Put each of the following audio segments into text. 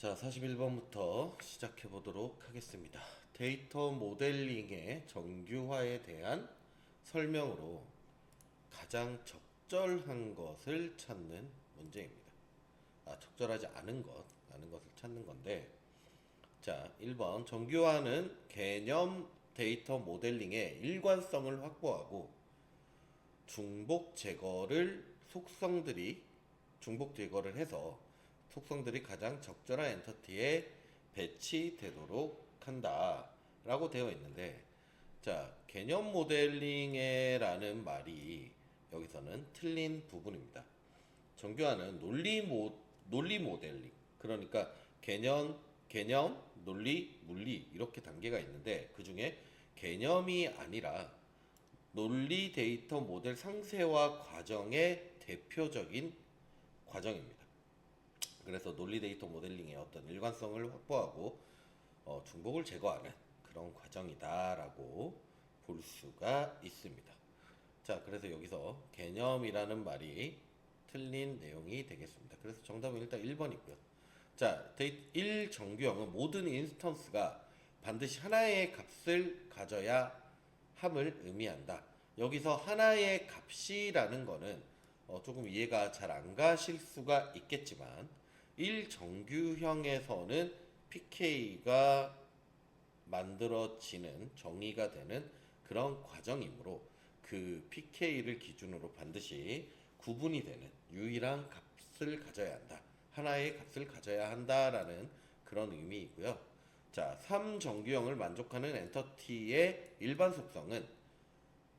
자, 41번부터 시작해 보도록 하겠습니다. 데이터 모델링의 정규화에 대한 설명으로 가장 적절한 것을 찾는 문제입니다. 적절하지 않은 것을 찾는 건데, 자, 1번 정규화는 개념 데이터 모델링의 일관성을 확보하고 중복 제거를 해서 속성들이 가장 적절한 엔터티에 배치되도록 한다 라고 되어 있는데, 자, 개념 모델링에 라는 말이 여기서는 틀린 부분입니다. 정교화는 논리 모델링, 그러니까 개념, 논리, 물리 이렇게 단계가 있는데, 그 중에 개념이 아니라 논리 데이터 모델 상세화 과정의 대표적인 과정입니다. 그래서 논리 데이터 모델링의 어떤 일관성을 확보하고 중복을 제거하는 그런 과정이다라고 볼 수가 있습니다. 자, 그래서 여기서 개념이라는 말이 틀린 내용이 되겠습니다. 그래서 정답은 일단 1번이고요. 자, 1 정규형은 모든 인스턴스가 반드시 하나의 값을 가져야 함을 의미한다. 여기서 하나의 값이라는 거는 조금 이해가 잘 안 가실 수가 있겠지만, 1정규형에서는 PK가 만들어지는, 정의가 되는 그런 과정이므로 그 PK를 기준으로 반드시 구분이 되는 유일한 값을 가져야 한다. 하나의 값을 가져야 한다라는 그런 의미이고요. 자, 3정규형을 만족하는 엔터티의 일반 속성은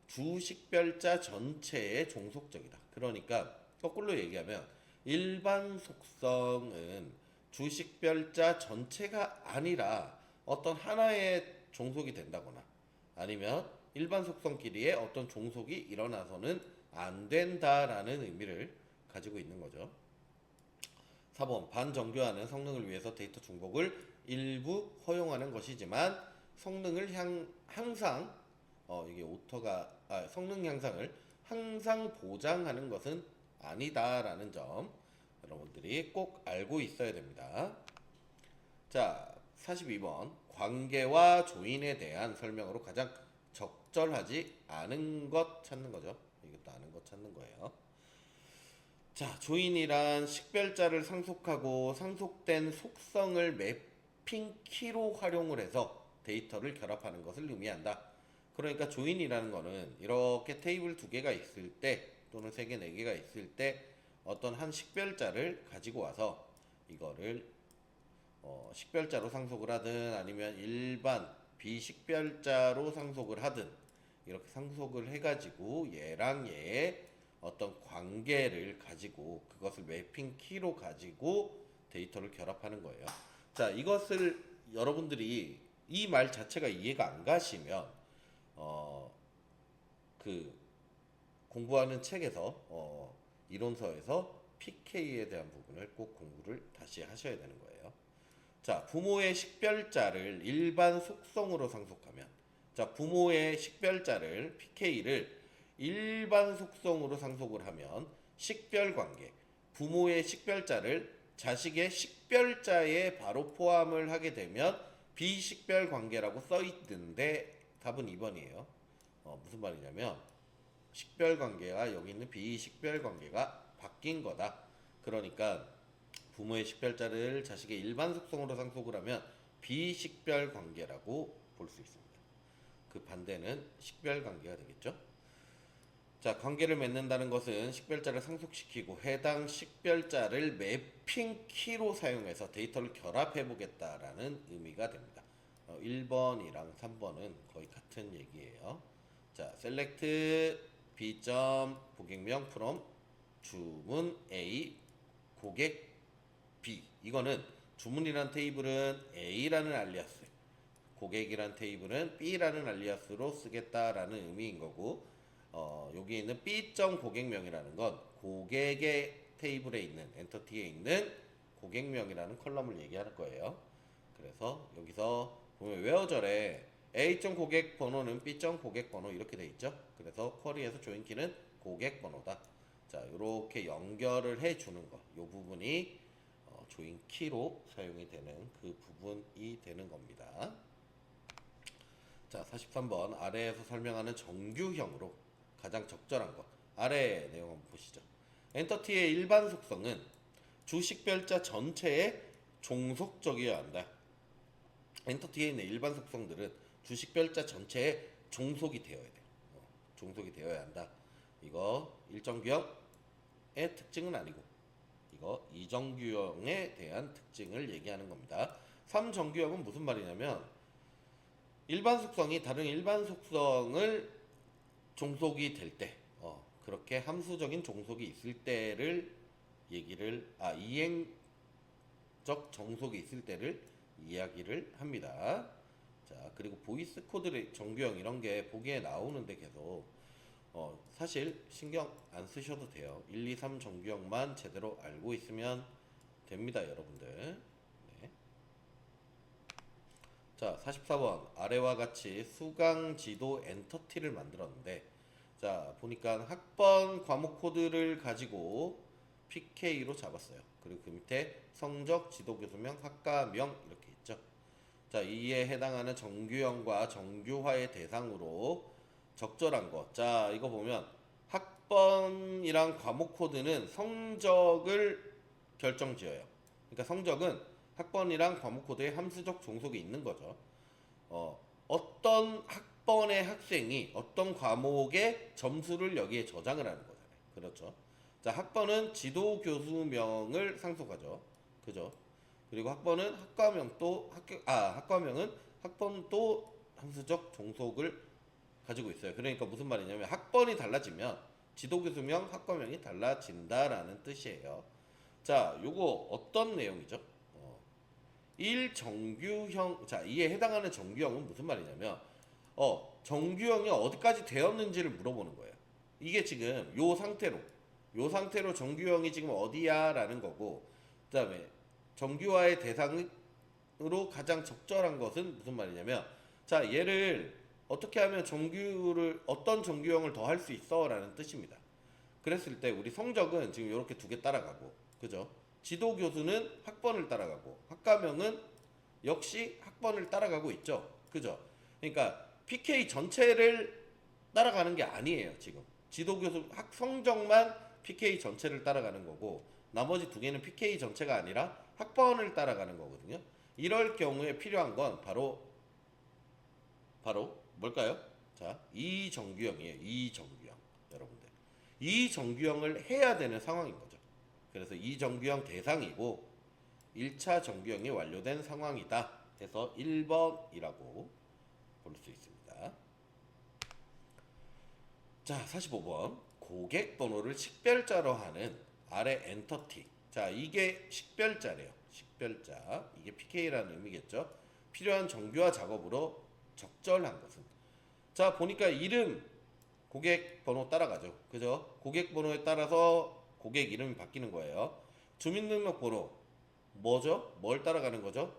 주식별자 전체의 종속적이다. 그러니까 거꾸로 얘기하면 일반 속성은 주식별자 전체가 아니라 어떤 하나의 종속이 된다거나, 아니면 일반 속성끼리의 어떤 종속이 일어나서는 안 된다라는 의미를 가지고 있는 거죠. 4번 반정교화는 성능을 위해서 데이터 중복을 일부 허용하는 것이지만 성능을 항상 이게 성능 향상을 항상 보장하는 것은 아니다라는 점 여러분들이 꼭 알고 있어야 됩니다. 자, 42번 관계와 조인에 대한 설명으로 가장 적절하지 않은 것 찾는 거죠. 이것도 아는 것 찾는 거예요. 자, 조인이란 식별자를 상속하고 상속된 속성을 매핑 키로 활용을 해서 데이터를 결합하는 것을 의미한다. 그러니까 조인이라는 거는 이렇게 테이블 2개가 있을 때, 또는 3개, 4개가 있을 때 어떤 한 식별자를 가지고 와서 이거를 식별자로 상속을 하든 아니면 일반 비식별자로 상속을 하든 이렇게 상속을 해가지고 얘랑 얘의 어떤 관계를 가지고 그것을 매핑 키로 가지고 데이터를 결합하는 거예요. 자, 이것을 여러분들이 이 말 자체가 이해가 안 가시면 그 공부하는 책에서 이론서에서 PK에 대한 부분을 꼭 공부를 다시 하셔야 되는 거예요. 자, 부모의 식별자를 일반 속성으로 상속하면, 자, 부모의 식별자를 PK를 일반 속성으로 상속을 하면 식별관계, 부모의 식별자를 자식의 식별자에 바로 포함을 하게 되면 비식별관계라고 써있는데 답은 2번이에요. 무슨 말이냐면 식별관계가 여기 있는 비식별관계가 바뀐 거다. 그러니까 부모의 식별자를 자식의 일반 속성으로 상속을 하면 비식별관계라고 볼 수 있습니다. 그 반대는 식별관계가 되겠죠. 자, 관계를 맺는다는 것은 식별자를 상속시키고 해당 식별자를 매핑 키로 사용해서 데이터를 결합해 보겠다라는 의미가 됩니다. 1번이랑 3번은 거의 같은 얘기예요. 자, select B. 고객명 from 주문 A 고객 B. 이거는 주문이란 테이블은 A라는 알리아스, 고객이란 테이블은 B라는 알리아스로 쓰겠다라는 의미인 거고, 여기 있는 B. 고객명이라는 건 고객의 테이블에 있는, 엔터티에 있는 고객명이라는 컬럼을 얘기하는 거예요. 그래서 여기서 보면 웨어절에 A. 고객 번호는 B. 고객 번호 이렇게 돼 있죠. 그래서 쿼리에서 조인키는 고객 번호다. 자, 이렇게 연결을 해 주는 거, 이 부분이 조인 키로 사용이 되는 그 부분이 되는 겁니다. 자, 43번 아래에서 설명하는 정규형으로 가장 적절한 것. 아래 내용 한번 보시죠. 엔터티의 일반 속성은 주식별자 전체에 종속적이어야 한다. 엔터티에 있는 일반 속성들은 주식별자 전체에 종속이 되어야 돼요. 종속이 되어야 한다. 이거 일정규형의 특징은 아니고 이거 이정규형에 대한 특징을 얘기하는 겁니다. 3정규형은 무슨 말이냐면 일반 속성이 다른 일반 속성을 종속이 될 때, 그렇게 함수적인 종속이 있을 때를 이행적 정속이 있을 때를 이야기를 합니다. 자, 그리고 보이스 코드 정규형 이런 게 보기에 나오는데 계속 사실 신경 안 쓰셔도 돼요. 1, 2, 3 정규형만 제대로 알고 있으면 됩니다, 여러분들. 네. 자, 44번 아래와 같이 수강 지도 엔터티를 만들었는데, 자, 보니까 학번 과목 코드를 가지고 PK로 잡았어요. 그리고 그 밑에 성적, 지도교수명, 학과명 이렇게 있죠. 자, 이에 해당하는 정규형과 정규화의 대상으로 적절한 것. 자, 이거 보면 학번이랑 과목 코드는 성적을 결정지어요. 그러니까 성적은 학번이랑 과목 코드에 함수적 종속이 있는 거죠. 어떤 학번의 학생이 어떤 과목의 점수를 여기에 저장을 하는 거잖아요. 그렇죠. 자, 학번은 지도 교수명을 상속하죠. 그죠? 그리고 학번은 학과명은 학번도 함수적 종속을 가지고 있어요. 그러니까 무슨 말이냐면 학번이 달라지면 지도 교수명, 학과명이 달라진다라는 뜻이에요. 자, 요거 어떤 내용이죠? 1정규형, 자, 이에 해당하는 정규형은 무슨 말이냐면, 정규형이 어디까지 되었는지를 물어보는 거예요. 이게 지금 요 상태로 정규형이 지금 어디야? 라는 거고, 그 다음에 정규화의 대상으로 가장 적절한 것은 무슨 말이냐면, 자, 얘를 어떻게 하면 어떤 정규형을 더 할 수 있어? 라는 뜻입니다. 그랬을 때 우리 성적은 지금 이렇게 두 개 따라가고, 그죠? 지도 교수는 학번을 따라가고 학과명은 역시 학번을 따라가고 있죠. 그죠? 그러니까 PK 전체를 따라가는 게 아니에요. 지금 지도 교수 성적만 PK 전체를 따라가는 거고 나머지 두 개는 PK 전체가 아니라 학번을 따라가는 거거든요. 이럴 경우에 필요한 건 바로 뭘까요? 자, 이정규형이에요. 이정규형. 여러분들 이정규형을 해야 되는 상황인 거죠. 그래서 이정규형 대상이고 1차 정규형이 완료된 상황이다 해서 1번이라고 볼 수 있습니다. 자, 45번 고객 번호를 식별자로 하는 아래 엔터티. 자, 이게 식별자래요. 식별자. 이게 PK라는 의미겠죠. 필요한 정규화 작업으로 적절한 것은, 자, 보니까 이름 고객 번호 따라가죠. 그죠? 고객 번호에 따라서 고객 이름이 바뀌는 거예요. 주민등록번호 뭐죠? 뭘 따라가는 거죠?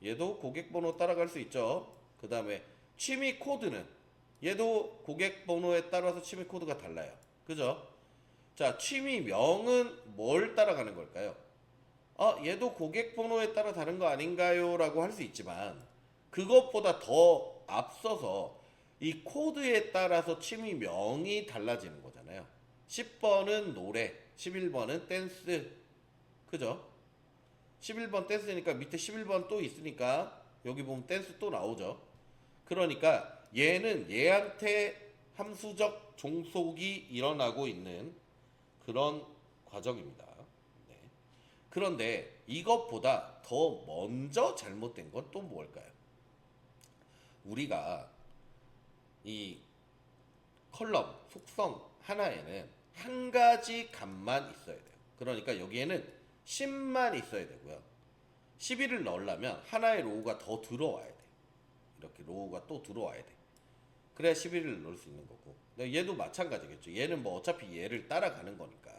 얘도 고객 번호 따라갈 수 있죠. 그 다음에 취미 코드는 얘도 고객 번호에 따라서 취미 코드가 달라요. 그죠? 자, 취미명은 뭘 따라가는 걸까요? 얘도 고객 번호에 따라 다른 거 아닌가요? 라고 할 수 있지만 그것보다 더 앞서서 이 코드에 따라서 취미명이 달라지는 거잖아요. 10번은 노래, 11번은 댄스. 그죠? 11번 댄스니까 밑에 11번 또 있으니까 여기 보면 댄스 또 나오죠. 그러니까 얘한테 함수적 종속이 일어나고 있는 그런 과정입니다. 네. 그런데 이것보다 더 먼저 잘못된 건 또 뭘까요? 우리가 이 컬럼 속성 하나에는 한 가지 값만 있어야 돼요. 그러니까 여기에는 10만 있어야 되고요. 11을 넣으려면 하나의 로우가 더 들어와야 돼. 이렇게 로우가 또 들어와야 돼. 그래야 11을 넣을 수 있는 거고. 얘도 마찬가지겠죠. 얘는 뭐 어차피 얘를 따라가는 거니까.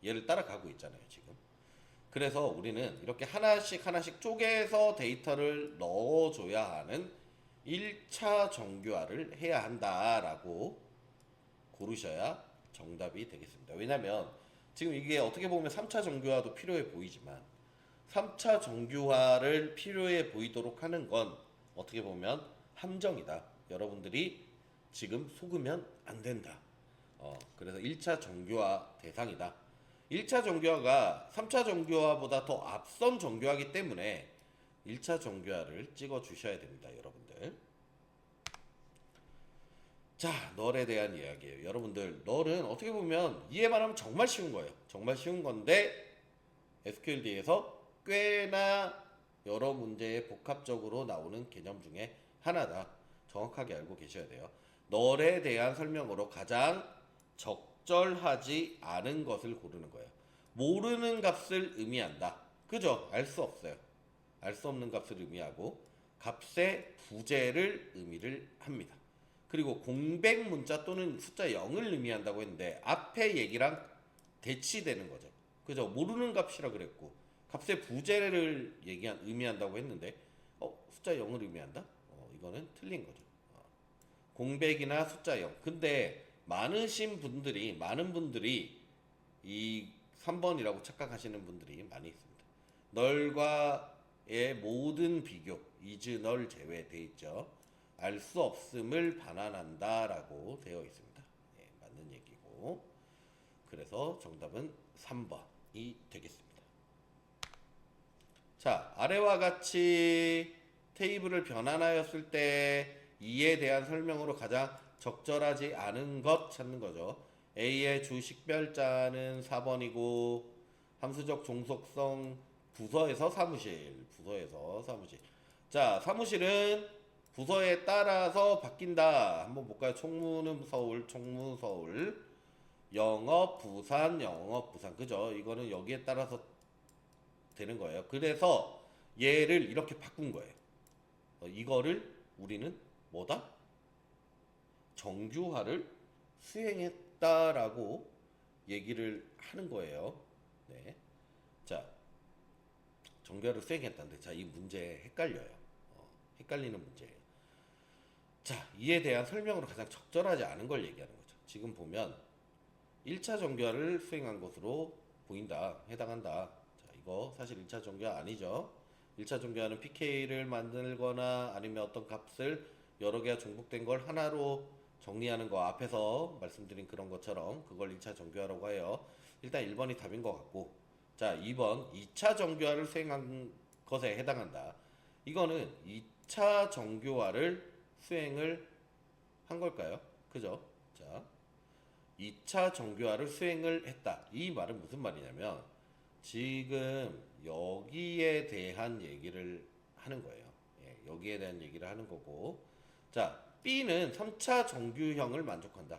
얘를 따라가고 있잖아요, 지금. 그래서 우리는 이렇게 하나씩 쪼개서 데이터를 넣어줘야 하는 1차 정규화를 해야 한다라고 고르셔야 정답이 되겠습니다. 왜냐면 지금 이게 어떻게 보면 3차 정규화도 필요해 보이지만 3차 정규화를 필요해 보이도록 하는 건 어떻게 보면 함정이다. 여러분들이 지금 속으면 안 된다. 그래서 1차 정규화 대상이다. 1차 정규화가 3차 정규화보다 더 앞선 정규화이기 때문에 1차 정규화를 찍어 주셔야 됩니다, 여러분들. 자, 널에 대한 이야기예요. 여러분들, 널은 어떻게 보면 이해만 하면 정말 쉬운 거예요. 정말 쉬운 건데 SQLD에서 꽤나 여러 문제에 복합적으로 나오는 개념 중에 하나다. 정확하게 알고 계셔야 돼요. 널에 대한 설명으로 가장 적절하지 않은 것을 고르는 거예요. 모르는 값을 의미한다. 그죠? 알 수 없어요. 알 수 없는 값을 의미하고 값의 부재를 의미를 합니다. 그리고 공백 문자 또는 숫자 0을 의미한다고 했는데 앞에 얘기랑 대치되는 거죠. 그죠? 모르는 값이라 그랬고 값의 부재를 의미한다고 했는데 숫자 0을 의미한다? 이거는 틀린 거죠. 공백이나 숫자 0. 근데 많은 분들이 이 3번이라고 착각하시는 분들이 많이 있습니다. 널과의 모든 비교, is 널 제외돼 있죠. 알 수 없음을 반환한다라고 되어 있습니다. 네, 맞는 얘기고. 그래서 정답은 3번이 되겠습니다. 자, 아래와 같이 테이블을 변환하였을 때 이에 대한 설명으로 가장 적절하지 않은 것 찾는 거죠. A의 주식별자는 4번이고 함수적 종속성 부서에서 사무실. 자, 사무실은 부서에 따라서 바뀐다. 한번 볼까요? 총무는 서울, 영업 부산. 그죠? 이거는 여기에 따라서 되는 거예요. 그래서 얘를 이렇게 바꾼 거예요. 이거를 우리는 뭐다? 정규화를 수행했다라고 얘기를 하는 거예요. 네. 자, 정규화를 수행했다는데, 자, 이 문제 헷갈려요. 헷갈리는 문제예요. 자, 이에 대한 설명으로 가장 적절하지 않은 걸 얘기하는 거죠. 지금 보면 1차 정규화를 수행한 것으로 보인다, 해당한다. 자, 이거 사실 1차 정규화 아니죠. 1차 정규화는 PK를 만들거나 아니면 어떤 값을 여러 개가 중복된 걸 하나로 정리하는 거, 앞에서 말씀드린 그런 것처럼 그걸 2차 정규화라고 해요. 일단 1번이 답인 것 같고, 자, 2번 2차 정규화를 수행한 것에 해당한다. 이거는 2차 정규화를 수행을 한 걸까요? 그죠? 자, 2차 정규화를 수행을 했다. 이 말은 무슨 말이냐면 지금 여기에 대한 얘기를 하는 거예요. 예, 여기에 대한 얘기를 하는 거고, 자, B는 3차 정규형을 만족한다.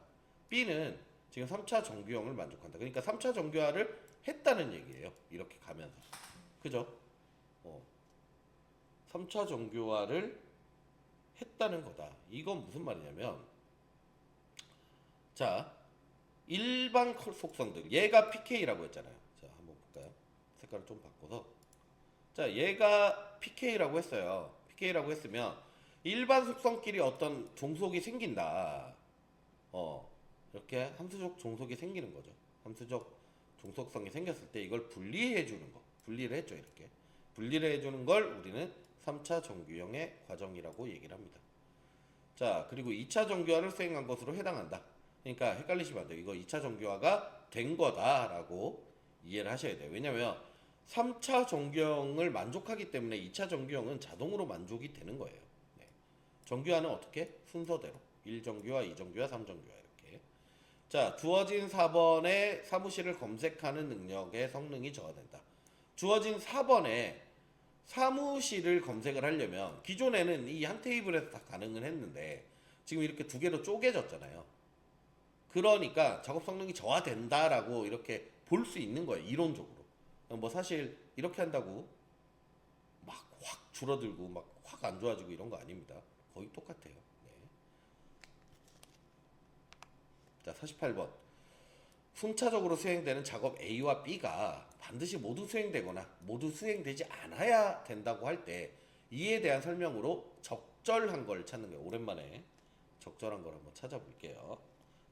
B는 지금 3차 정규형을 만족한다. 그러니까 3차 정규화를 했다는 얘기예요. 이렇게 가면서. 그죠? 3차 정규화를 했다는 거다. 이건 무슨 말이냐면, 자, 일반 속성들. 얘가 PK라고 했잖아요. 자, 한번 볼까요? 색깔을 좀 바꿔서. 자, 얘가 PK라고 했어요. PK라고 했으면 일반 속성끼리 어떤 종속이 생긴다. 이렇게 함수적 종속이 생기는 거죠. 함수적 종속성이 생겼을 때 이걸 분리해 주는 거. 분리를 했죠, 이렇게. 분리를 해 주는 걸 우리는 3차 정규형의 과정이라고 얘기를 합니다. 자, 그리고 2차 정규화를 수행한 것으로 해당한다. 그러니까 헷갈리시면 안 돼요. 이거 2차 정규화가 된 거다라고 이해를 하셔야 돼요. 왜냐면 3차 정규형을 만족하기 때문에 2차 정규형은 자동으로 만족이 되는 거예요. 네. 정규화는 어떻게? 순서대로. 1정규화, 2정규화, 3정규화 이렇게. 자, 주어진 4번의 사무실을 검색하는 능력의 성능이 저하된다. 주어진 4번에 사무실을 검색을 하려면 기존에는 이 한 테이블에서 다 가능은 했는데 지금 이렇게 두 개로 쪼개졌잖아요. 그러니까 작업 성능이 저하된다라고 이렇게 볼 수 있는 거예요. 이론적으로. 뭐 사실 이렇게 한다고 막 확 줄어들고 막 확 안 좋아지고 이런 거 아닙니다. 거의 똑같아요. 네. 자, 48번. 순차적으로 수행되는 작업 A와 B가 반드시 모두 수행되거나 모두 수행되지 않아야 된다고 할 때 이에 대한 설명으로 적절한 걸 찾는 거예요. 오랜만에 적절한 걸 한번 찾아볼게요.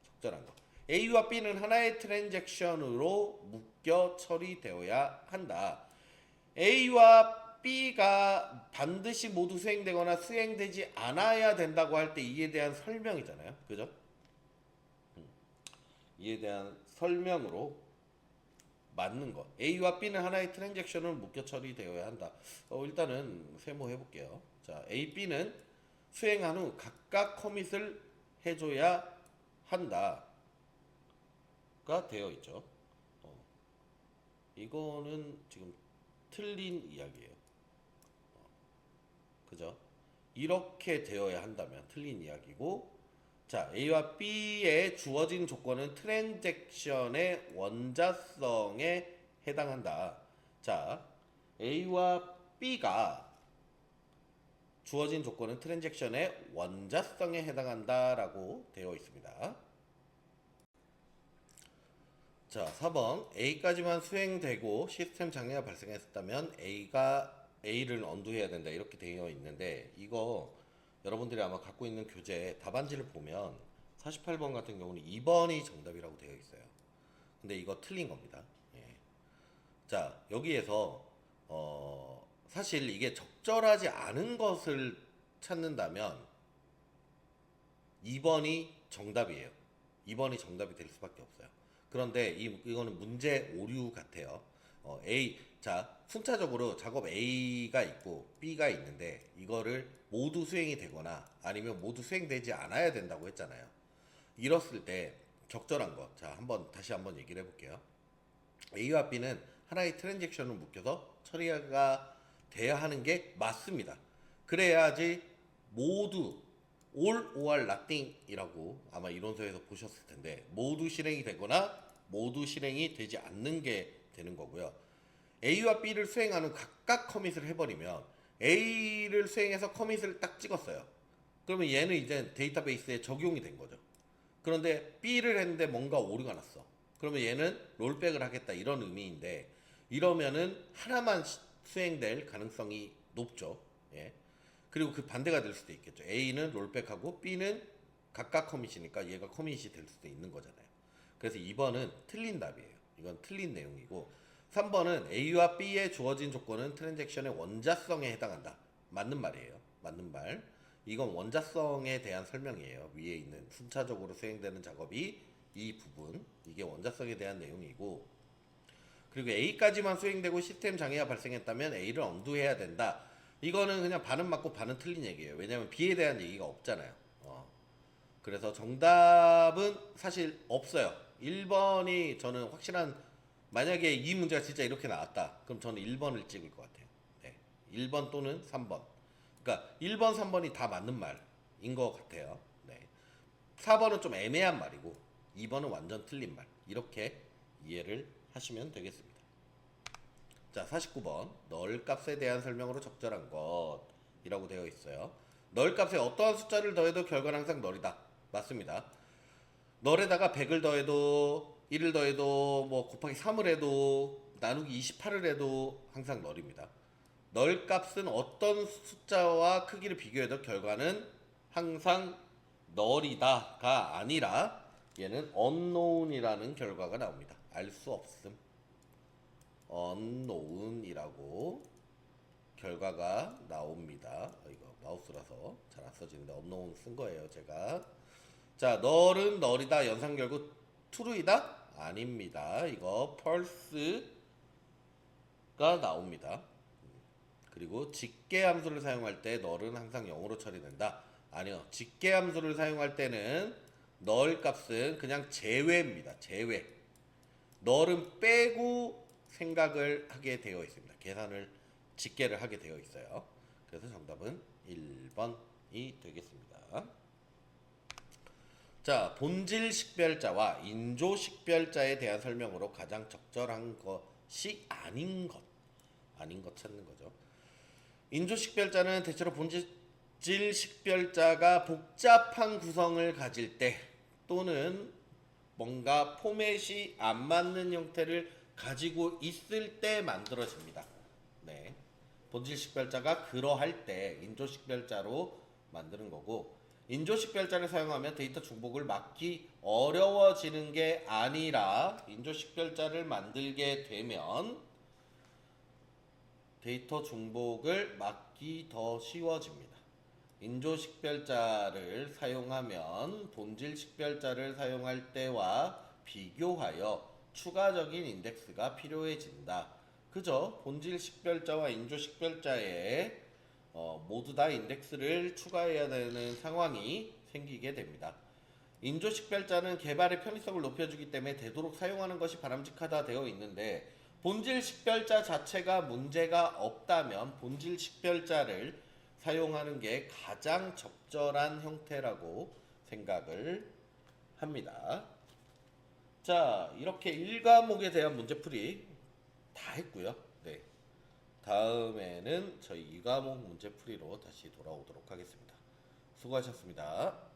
적절한 거. A와 B는 하나의 트랜잭션으로 묶여 처리되어야 한다. A와 B가 반드시 모두 수행되거나 수행되지 않아야 된다고 할 때 이에 대한 설명이잖아요. 그죠? 이에 대한 설명으로 맞는 것. A와 B는 하나의 트랜잭션을 묶여 처리되어야 한다. 일단은 세모해 볼게요. 자, A, B는 수행한 후 각각 커밋을 해줘야 한다가 되어 있죠. 이거는 지금 틀린 이야기예요. 그죠? 이렇게 되어야 한다면 틀린 이야기고, 자, A와 B에 주어진 조건은 트랜잭션의 원자성에 해당한다. 자, A와 B가 주어진 조건은 트랜잭션의 원자성에 해당한다라고 되어 있습니다. 자, 4번 A까지만 수행되고 시스템 장애가 발생했다면 A를 언두해야 된다 이렇게 되어 있는데, 이거 여러분들이 아마 갖고 있는 교재 답안지를 보면 48번 같은 경우는 2번이 정답이라고 되어 있어요. 근데 이거 틀린 겁니다. 예. 자, 여기에서 사실 이게 적절하지 않은 것을 찾는다면 2번이 정답이에요. 2번이 정답이 될 수밖에 없어요. 그런데 이거는 문제 오류 같아요. 자, 순차적으로 작업 A가 있고 B가 있는데 이거를 모두 수행이 되거나 아니면 모두 수행되지 않아야 된다고 했잖아요. 이랬을 때 적절한 것. 자, 다시 한번 얘기를 해볼게요. A와 B는 하나의 트랜잭션을 묶여서 처리가 돼야 하는 게 맞습니다. 그래야지 모두 all or nothing이라고 아마 이론서에서 보셨을 텐데, 모두 실행이 되거나 모두 실행이 되지 않는 게 되는 거고요. A와 B를 수행한 후 각각 커밋을 해버리면 A를 수행해서 커밋을 딱 찍었어요. 그러면 얘는 이제 데이터베이스에 적용이 된 거죠. 그런데 B를 했는데 뭔가 오류가 났어. 그러면 얘는 롤백을 하겠다 이런 의미인데, 이러면은 하나만 수행될 가능성이 높죠. 예. 그리고 그 반대가 될 수도 있겠죠. A는 롤백하고 B는 각각 커밋이니까 얘가 커밋이 될 수도 있는 거잖아요. 그래서 2번은 틀린 답이에요. 이건 틀린 내용이고, 3번은 A와 B에 주어진 조건은 트랜잭션의 원자성에 해당한다. 맞는 말이에요. 맞는 말. 이건 원자성에 대한 설명이에요. 위에 있는 순차적으로 수행되는 작업이 이 부분, 이게 원자성에 대한 내용이고, 그리고 A까지만 수행되고 시스템 장애가 발생했다면 A를 언두해야 된다. 이거는 그냥 반은 맞고 반은 틀린 얘기예요. 왜냐면 B에 대한 얘기가 없잖아요. 그래서 정답은 사실 없어요. 1번이 저는 확실한, 만약에 이 문제가 진짜 이렇게 나왔다, 그럼 저는 1번을 찍을 것 같아요. 네. 1번 또는 3번. 그러니까 1번, 3번이 다 맞는 말인 것 같아요. 네. 4번은 좀 애매한 말이고 2번은 완전 틀린 말. 이렇게 이해를 하시면 되겠습니다. 자, 49번 널 값에 대한 설명으로 적절한 것이라고 되어 있어요. 널 값에 어떠한 숫자를 더해도 결과는 항상 널이다. 맞습니다. 널에다가 100을 더해도 1을 더해도 뭐 곱하기 3을 해도 나누기 28을 해도 항상 널입니다. 널 값은 어떤 숫자와 크기를 비교해도 결과는 항상 널이다가 아니라 얘는 unknown이라는 결과가 나옵니다. 알 수 없음. unknown이라고 결과가 나옵니다. 이거 마우스라서 잘 안 써지는데 unknown 쓴 거예요, 제가. 자, 널은 널이다. 연산 결국 true이다? 아닙니다. 이거 false가 나옵니다. 그리고 직계 함수를 사용할 때 널은 항상 0으로 처리된다. 아니요. 직계 함수를 사용할 때는 널 값은 그냥 제외입니다. 제외. 널은 빼고 생각을 하게 되어 있습니다. 계산을 직계를 하게 되어 있어요. 그래서 정답은 1번이 되겠습니다. 자, 본질 식별자와 인조 식별자에 대한 설명으로 가장 적절한 것이 아닌 것 찾는 거죠. 인조 식별자는 대체로 본질 식별자가 복잡한 구성을 가질 때 또는 뭔가 포맷이 안 맞는 형태를 가지고 있을 때 만들어집니다. 네. 본질 식별자가 그러할 때 인조 식별자로 만드는 거고, 인조 식별자를 사용하면 데이터 중복을 막기 어려워지는 게 아니라 인조 식별자를 만들게 되면 데이터 중복을 막기 더 쉬워집니다. 인조식별자를 사용하면 본질 식별자를 사용할 때와 비교하여 추가적인 인덱스가 필요해진다. 그죠? 본질 식별자와 인조 식별자에 모두 다 인덱스를 추가해야 되는 상황이 생기게 됩니다. 인조 식별자는 개발의 편의성을 높여주기 때문에 되도록 사용하는 것이 바람직하다 되어 있는데, 본질 식별자 자체가 문제가 없다면 본질 식별자를 사용하는 게 가장 적절한 형태라고 생각을 합니다. 자, 이렇게 1과목에 대한 문제풀이 다 했고요. 네. 다음에는 저희 2과목 문제풀이로 다시 돌아오도록 하겠습니다. 수고하셨습니다.